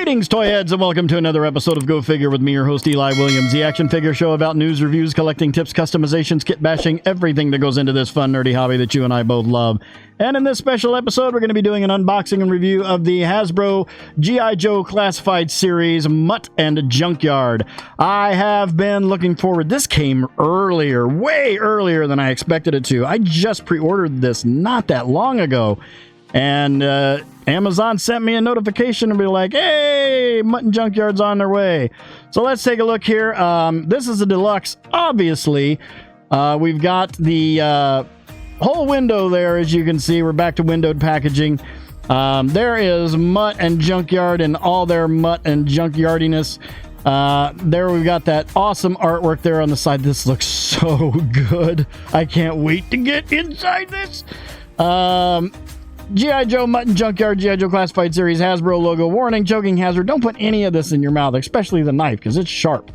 Greetings, toy heads, and welcome to another episode of Go Figure with me, your host, Eli Williams, the action figure show about news, reviews, collecting tips, customizations, kit bashing, everything that goes into this fun, nerdy hobby that you and I both love. And in this special episode, we're going to be doing an unboxing and review of the Hasbro G.I. Joe Classified series, Mutt and Junkyard. I have been looking forward. This came earlier, way earlier than I expected it to. I just pre-ordered this not that long ago. And Amazon sent me a notification and be like, hey, Mutt and Junkyard's on their way. So let's take a look here. This is a deluxe, obviously. We've got the whole window there, as you can see. We're back to windowed packaging. There is Mutt and Junkyard and all their Mutt and Junkyardiness. There we've got that awesome artwork there on the side. This looks so good. I can't wait to get inside this. G.I. Joe, Mutt and Junkyard, G.I. Joe Classified Series, Hasbro logo. Warning, choking hazard. Don't put any of this in your mouth, especially the knife, because it's sharp.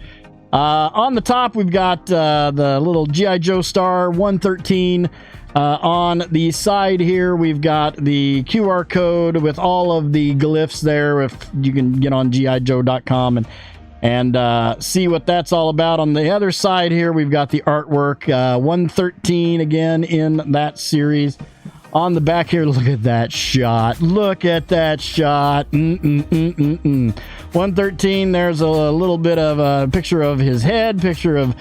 On the top, we've got the little G.I. Joe star 113. On the side here, we've got the QR code with all of the glyphs there. If you can get on gijoe.com and see what that's all about. On the other side here, we've got the artwork, 113 again in that series. On the back here, look at that shot. Look at that shot. 113, there's a little bit of a picture of his head, picture of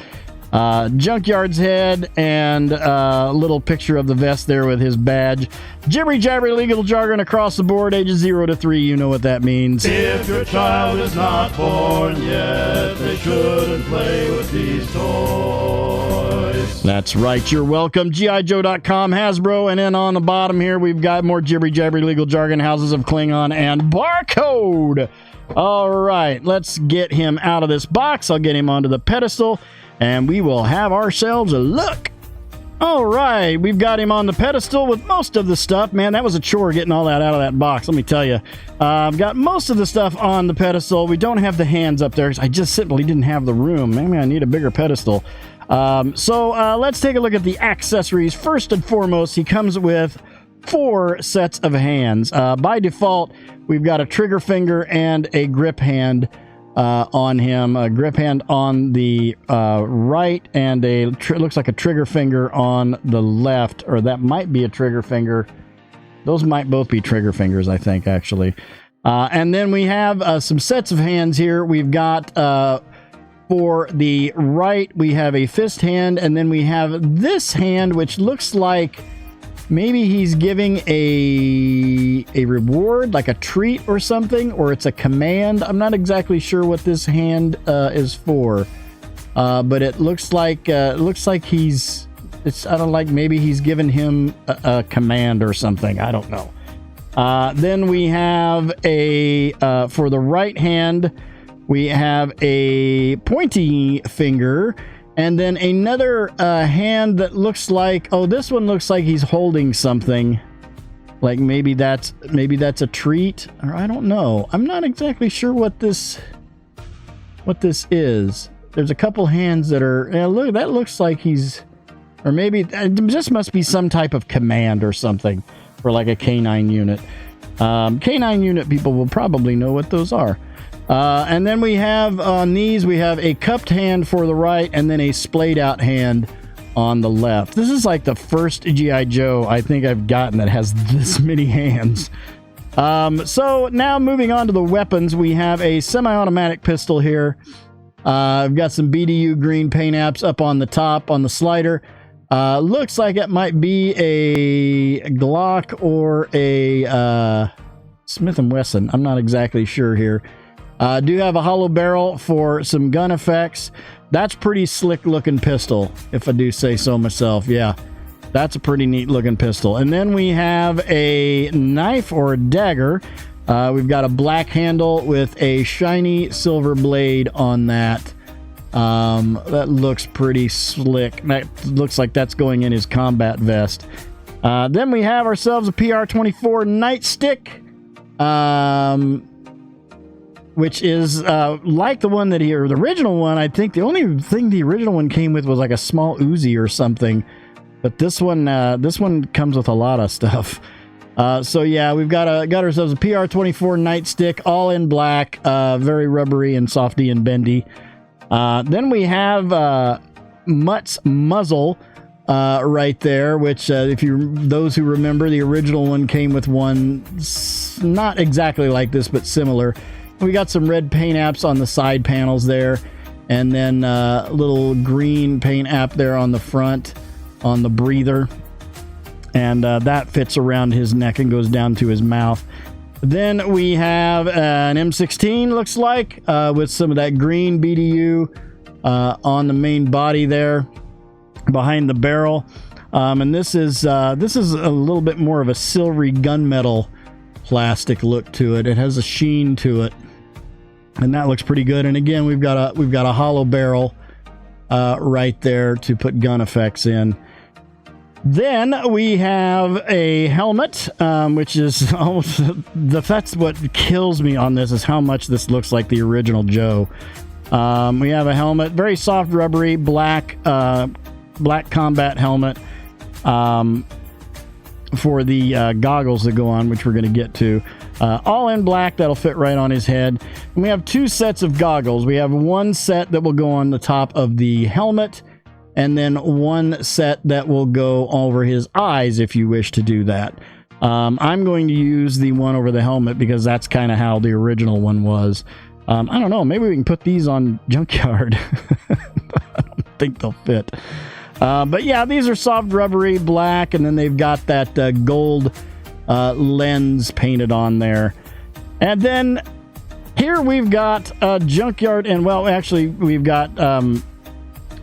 Junkyard's head, and a little picture of the vest there with his badge. Jibbery jabbery legal jargon across the board, ages 0 to 3, you know what that means. If your child is not born yet, they shouldn't play with these toys. That's right, you're welcome. gijoe.com, Hasbro, and then on the bottom here, we've got more jibbery jabbery legal jargon, Houses of Klingon, and Barcode. All right, let's get him out of this box. I'll get him onto the pedestal, and we will have ourselves a look. All right, we've got him on the pedestal with most of the stuff. Man, that was a chore getting all that out of that box, let me tell you. I've got most of the stuff on the pedestal. We don't have the hands up there. I just simply didn't have the room. Maybe I need a bigger pedestal. So let's take a look at the accessories. First and foremost, he comes with 4 sets of hands. By default, we've got a trigger finger and a grip hand on him, a grip hand on the right, and looks like a trigger finger on the left, or that might be a trigger finger. Those might both be trigger fingers, I think, actually. And then we have some sets of hands here. We've got for the right, we have a fist hand, and then we have this hand, which looks like maybe he's giving a reward, like a treat or something, or it's a command. I'm not exactly sure what this hand is for, but it looks like he's. I don't like. Maybe he's given him a command or something. I don't know. Then we have for the right hand, we have a pointy finger. And then another hand that looks like, oh, this one looks like he's holding something. Like maybe that's a treat, or I don't know. I'm not exactly sure what this is. There's a couple hands that are, look, that looks like he's, or maybe this must be some type of command or something for like a K9 unit. K9 unit people will probably know what those are. And then we have on these, we have a cupped hand for the right, and then a splayed out hand on the left. This is like the first G.I. Joe I think I've gotten that has this many hands. So now moving on to the weapons, we have a semi-automatic pistol here. I've got some BDU green paint apps up on the top on the slider. Looks like it might be a Glock or a Smith & Wesson. I'm not exactly sure here. Do have a hollow barrel for some gun effects. That's pretty slick looking pistol, if I do say so myself. Yeah, that's a pretty neat looking pistol. And then we have a knife or a dagger. We've got a black handle with a shiny silver blade on that. That looks pretty slick. That looks like that's going in his combat vest. Then we have ourselves a PR-24 nightstick. Which is like the one that the original one. I think the only thing the original one came with was like a small Uzi or something, but this one comes with a lot of stuff. So yeah, we've got ourselves a PR24 nightstick, all in black, very rubbery and softy and bendy. Then we have Mutt's muzzle right there, which those who remember, the original one came with one not exactly like this, but similar. We got some red paint apps on the side panels there, and then a little green paint app there on the front on the breather, and that fits around his neck and goes down to his mouth. Then we have an M16, looks like, with some of that green BDU on the main body there behind the barrel, and this is a little bit more of a silvery gunmetal plastic look to it. It has a sheen to it, and that looks pretty good. And again, we've got a hollow barrel right there to put gun effects in. Then we have a helmet, which is almost that's what kills me on this, is how much this looks like the original Joe. We have a helmet, very soft, rubbery, black combat helmet for the goggles that go on, which we're going to get to. All in black, that'll fit right on his head. And we have two sets of goggles. We have one set that will go on the top of the helmet, and then one set that will go over his eyes if you wish to do that. I'm going to use the one over the helmet because that's kind of how the original one was. I don't know, maybe we can put these on Junkyard. I don't think they'll fit. But yeah, these are soft, rubbery, black, and then they've got that gold lens painted on there. And then here we've got Junkyard, and well, actually we've got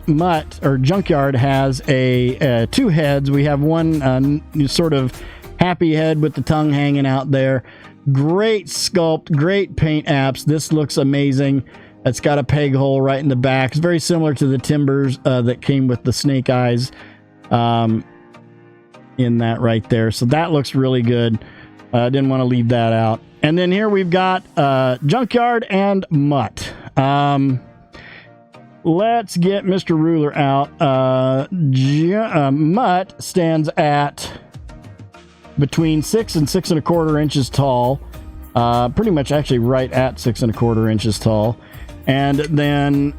Mutt, or Junkyard has two heads. We have one sort of happy head with the tongue hanging out there. Great sculpt, great paint apps. This looks amazing. It's got a peg hole right in the back. It's very similar to the timbers that came with the snake eyes in that right there. So that looks really good. I didn't want to leave that out. And then here we've got Junkyard and Mutt. Let's get Mr. Ruler out. Mutt stands at between 6 and 6 1/4 inches tall. Pretty much actually right at 6 1/4 inches tall. And then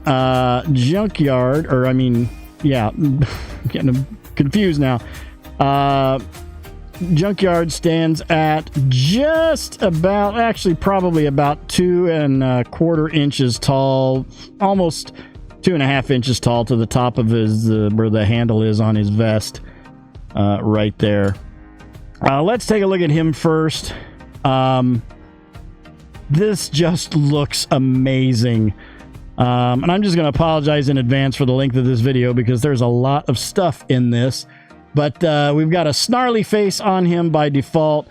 Junkyard, or I mean, yeah, I'm getting confused now. Junkyard stands at just about, actually probably about 2 1/4 inches tall, almost 2.5 inches tall to the top of his, where the handle is on his vest, right there. Let's take a look at him first. This just looks amazing. And I'm just going to apologize in advance for the length of this video because there's a lot of stuff in this. But we've got a snarly face on him by default.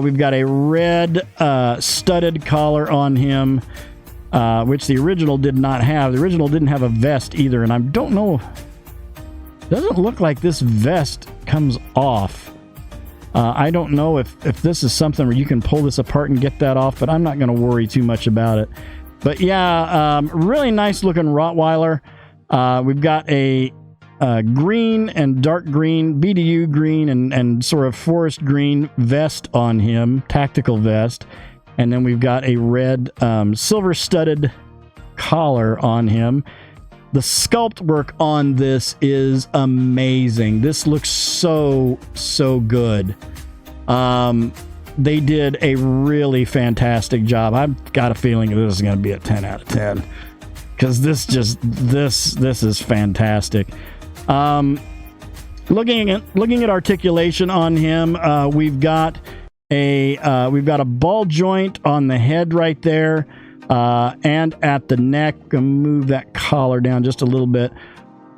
We've got a red studded collar on him, which the original did not have. The original didn't have a vest either, and I don't know. Doesn't look like this vest comes off. I don't know if this is something where you can pull this apart and get that off, but I'm not going to worry too much about it. But yeah, really nice looking Rottweiler. We've got a green and dark green, BDU green and sort of forest green vest on him, tactical vest. And then we've got a red silver studded collar on him. The sculpt work on this is amazing. This looks so good. They did a really fantastic job. I've got a feeling this is going to be a 10 out of 10 because this is fantastic. Looking at articulation on him, we've got a ball joint on the head right there, and at the neck. I'm gonna move that collar down just a little bit.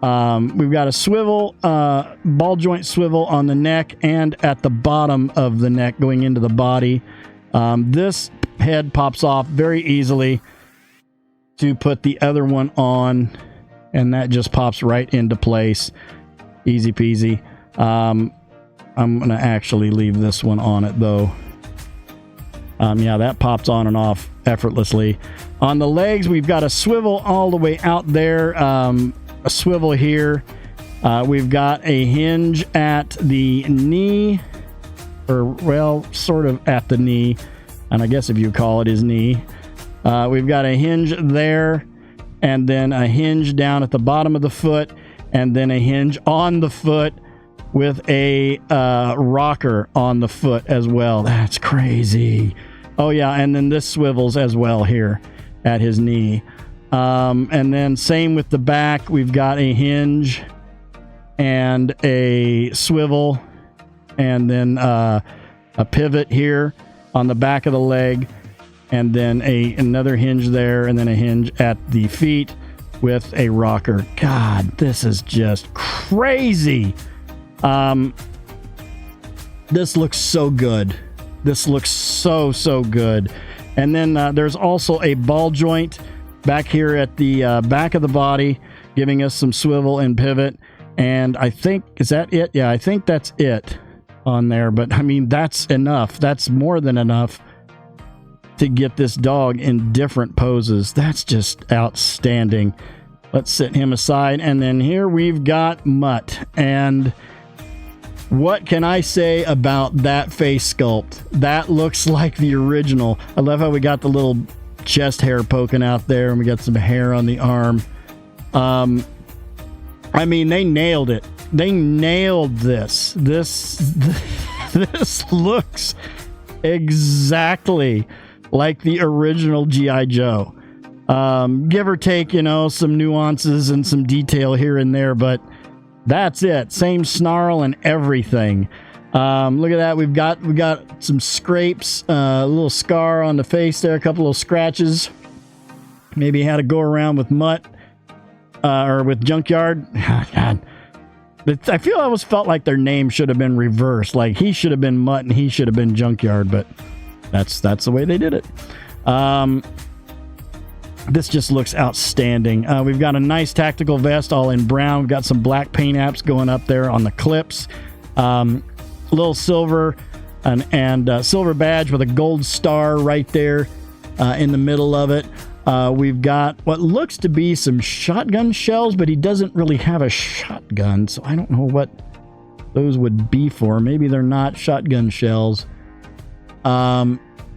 We've got a swivel, ball joint swivel on the neck and at the bottom of the neck going into the body. This head pops off very easily to put the other one on, and that just pops right into place. Easy peasy. I'm going to actually leave this one on it though. Yeah, that pops on and off effortlessly. On the legs, we've got a swivel all the way out there. A swivel here. We've got a hinge at the knee or well, sort of at the knee, and I guess if you call it his knee. We've got a hinge there, and then a hinge down at the bottom of the foot, and then a hinge on the foot with a rocker on the foot as well. That's crazy. Oh yeah, and then this swivels as well here at his knee. And then same with the back. We've got a hinge and a swivel, and then a pivot here on the back of the leg, and then another hinge there, and then a hinge at the feet with a rocker. God, this is just crazy. This looks so good. This looks so good. And then there's also a ball joint back here at the back of the body, giving us some swivel and pivot. And I think, is that it? Yeah, I think that's it on there. But I mean, that's enough. That's more than enough to get this dog in different poses. That's just outstanding. Let's set him aside. And then here we've got Mutt. And what can I say about that face sculpt? That looks like the original. I love how we got the little chest hair poking out there, and we got some hair on the arm. I mean, they nailed it. They nailed this. This looks exactly like the original G.I. Joe. Give or take, some nuances and some detail here and there, but that's it. Same snarl and everything. Look at that. We've got some scrapes, a little scar on the face there, a couple little scratches. Maybe had to go around with Mutt or with Junkyard. God. I always felt like their name should have been reversed. Like he should have been Mutt and he should have been Junkyard, but that's the way they did it. This just looks outstanding. We've got a nice tactical vest all in brown. We've got some black paint apps going up there on the clips. Little silver and silver badge with a gold star right there in the middle of it. We've got what looks to be some shotgun shells, but he doesn't really have a shotgun, so I don't know what those would be for. Maybe they're not shotgun shells.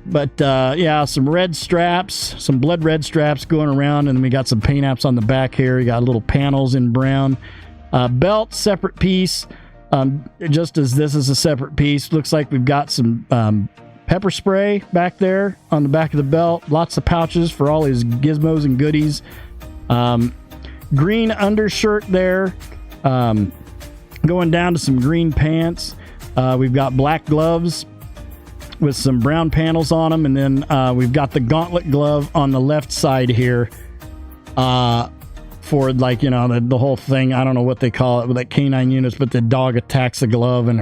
But yeah, some red straps, some blood red straps going around, and then we got some paint apps on the back here. You got little panels in brown. Belt, separate piece, just as this is a separate piece. Looks like we've got some pepper spray back there on the back of the belt. Lots of pouches for all his gizmos and goodies. Green undershirt there, going down to some green pants. We've got black gloves with some brown panels on them, and then we've got the gauntlet glove on the left side here for, like, the whole thing. I don't know what they call it with like canine units, but the dog attacks the glove and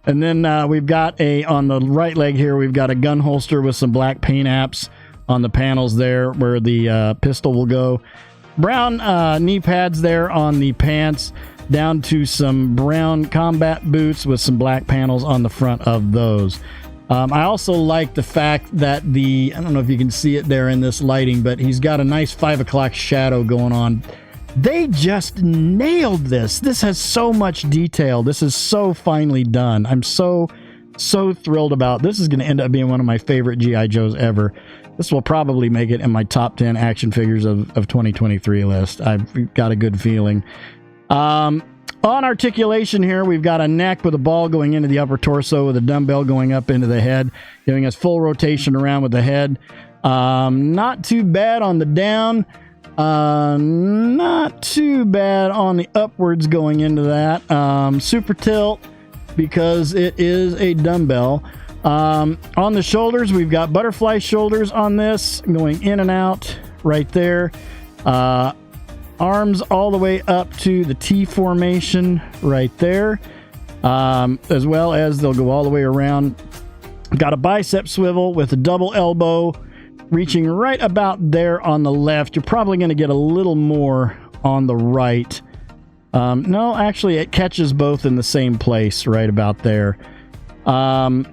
and then we've got on the right leg here, we've got a gun holster with some black paint apps on the panels there where the pistol will go. Brown knee pads there on the pants, down to some brown combat boots with some black panels on the front of those. I also like the fact that I don't know if you can see it there in this lighting, but he's got a nice 5 o'clock shadow going on. They just nailed this. This has so much detail. This is so finely done. I'm so thrilled about this. Is going to end up being one of my favorite G.I. Joes ever. This will probably make it in my top 10 action figures of 2023 list. I've got a good feeling. On articulation here, we've got a neck with a ball going into the upper torso with a dumbbell going up into the head, giving us full rotation around with the head. Not too bad on the down. Not too bad on the upwards going into that. Super tilt because it is a dumbbell. On the shoulders, we've got butterfly shoulders on this going in and out right there. Arms all the way up to the T formation right there, as well as they'll go all the way around. Got a bicep swivel with a double elbow reaching right about there on the left. You're probably going to get a little more on the right. No, actually, it catches both in the same place right about there. On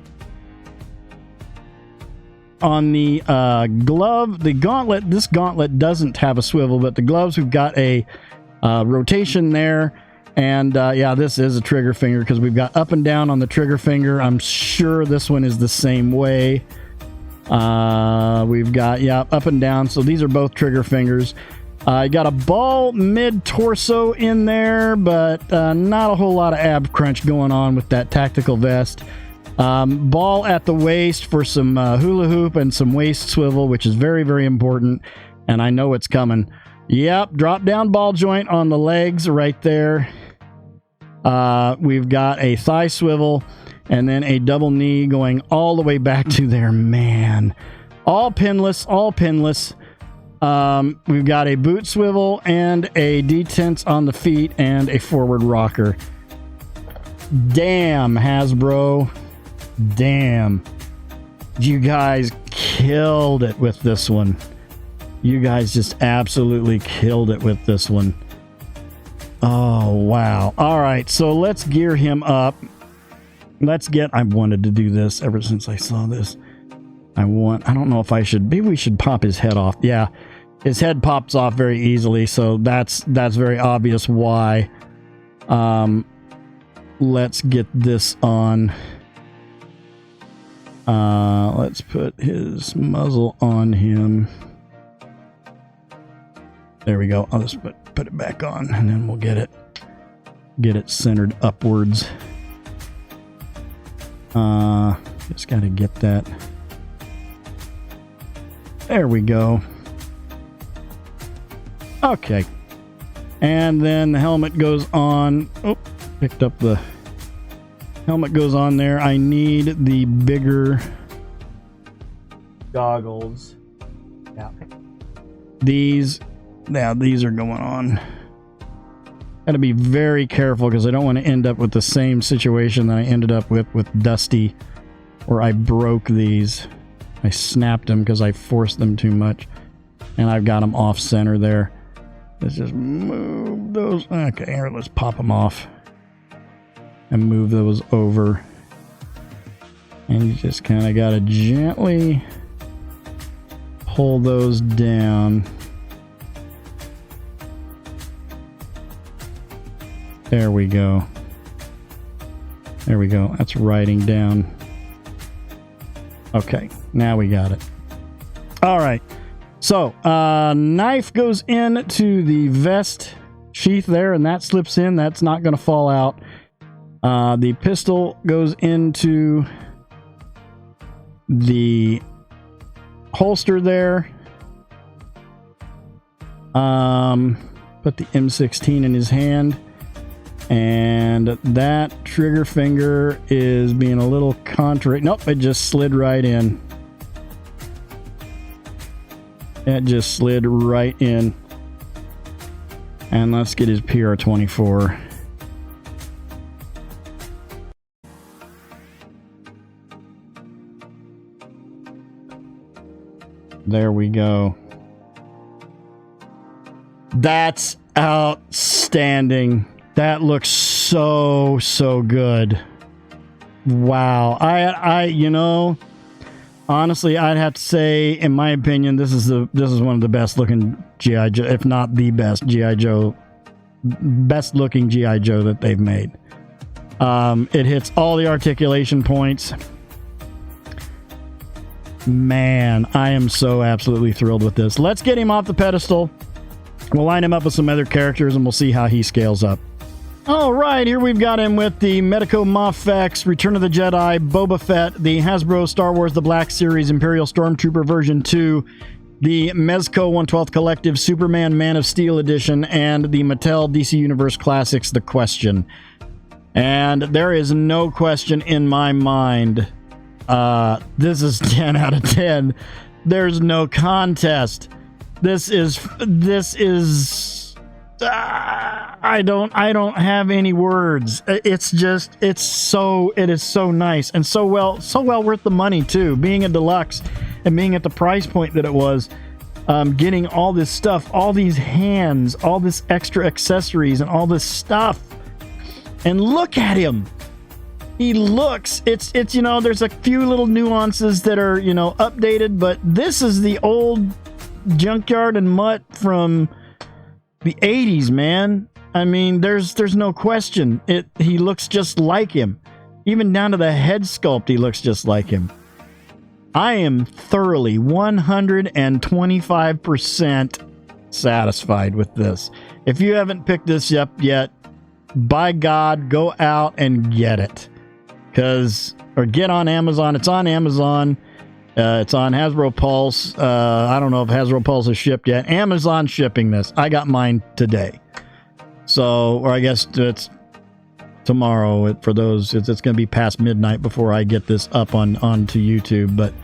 the glove, the gauntlet, this gauntlet doesn't have a swivel, but the gloves, we've got a rotation there. And yeah, this is a trigger finger because we've got up and down on the trigger finger. I'm sure this one is the same way. We've got, yeah, up and down. So these are both trigger fingers. I got a ball mid-torso in there, but not a whole lot of ab crunch going on with that tactical vest. Ball at the waist for some hula hoop and some waist swivel, which is very, very important. And I know it's coming. Yep, drop down ball joint on the legs right there. We've got a thigh swivel and then a double knee going all the way back to there. Man, all pinless, all pinless. We've got a boot swivel and a detents on the feet and a forward rocker. Damn, Hasbro. Damn. You guys killed it with this one. You guys just absolutely killed it with this one. Oh, wow. All right, so let's gear him up. I've wanted to do this ever since I saw this. I don't know if I should, maybe we should pop his head off. Yeah, his head pops off very easily, so that's very obvious why. Let's get this on. Let's put his muzzle on him. There we go. I'll just put it back on, and then we'll get it centered upwards. Just got to get that. There we go. Okay. And then the helmet goes on. Oh, picked up the helmet goes on there. I need the bigger goggles. Yeah. These are going on. Got to be very careful because I don't want to end up with the same situation that I ended up with Dusty, where I broke these. I snapped them because I forced them too much, and I've got them off center there. Let's just move those. Okay, here, let's pop them off and move those over. And you just kind of got to gently pull those down. There we go. There we go. That's riding down. Okay, now we got it. All right. So, knife goes into the vest sheath there, and that slips in. That's not going to fall out. The pistol goes into the holster there. Put the M16 in his hand. And that trigger finger is being a little contrary. Nope, it just slid right in. It just slid right in. And let's get his PR-24. There we go. That's outstanding. That looks so good. Wow. I you know, honestly, I'd have to say, in my opinion, this is one of the best looking G.I. Joe, if not the best G.I. Joe, best looking G.I. Joe that they've made. It hits all the articulation points. Man, I am so absolutely thrilled with this. Let's get him off the pedestal. We'll line him up with some other characters and we'll see how he scales up. All right, here we've got him with the Medico mafex, Return of the Jedi, Boba Fett, the Hasbro Star Wars The Black Series Imperial Stormtrooper version 2, the Mezco 1/12 Collective Superman Man of Steel edition, and the Mattel DC Universe Classics The Question. And there is no question in my mind. This is 10 out of 10. There's no contest. This is I don't have any words. It is so nice and so well worth the money too. Being a deluxe and being at the price point that it was, getting all this stuff, all these hands, all this extra accessories and all this stuff. And look at him. He looks, it's you know, there's a few little nuances that are, you know, updated, but this is the old Junkyard and Mutt from the 80s, man. I mean, there's no question. He looks just like him. Even down to the head sculpt, he looks just like him. I am thoroughly 125% satisfied with this. If you haven't picked this up yet, by God, go out and get it. Or get on Amazon. It's on Amazon. It's on Hasbro Pulse. I don't know if Hasbro Pulse has shipped yet. Amazon's shipping this. I got mine today. So, or I guess it's tomorrow. For those, it's going to be past midnight before I get this up onto YouTube. But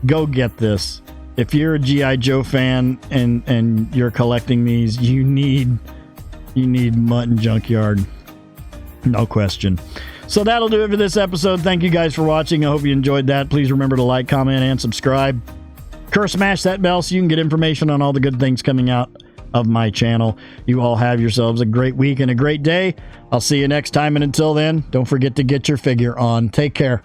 go get this. If you're a G.I. Joe fan and you're collecting these, you need Mutt and Junkyard. No question. So that'll do it for this episode. Thank you guys for watching. I hope you enjoyed that. Please remember to like, comment, and subscribe. Smash that bell so you can get information on all the good things coming out of my channel. You all have yourselves a great week and a great day. I'll see you next time, and until then, don't forget to get your figure on. Take care.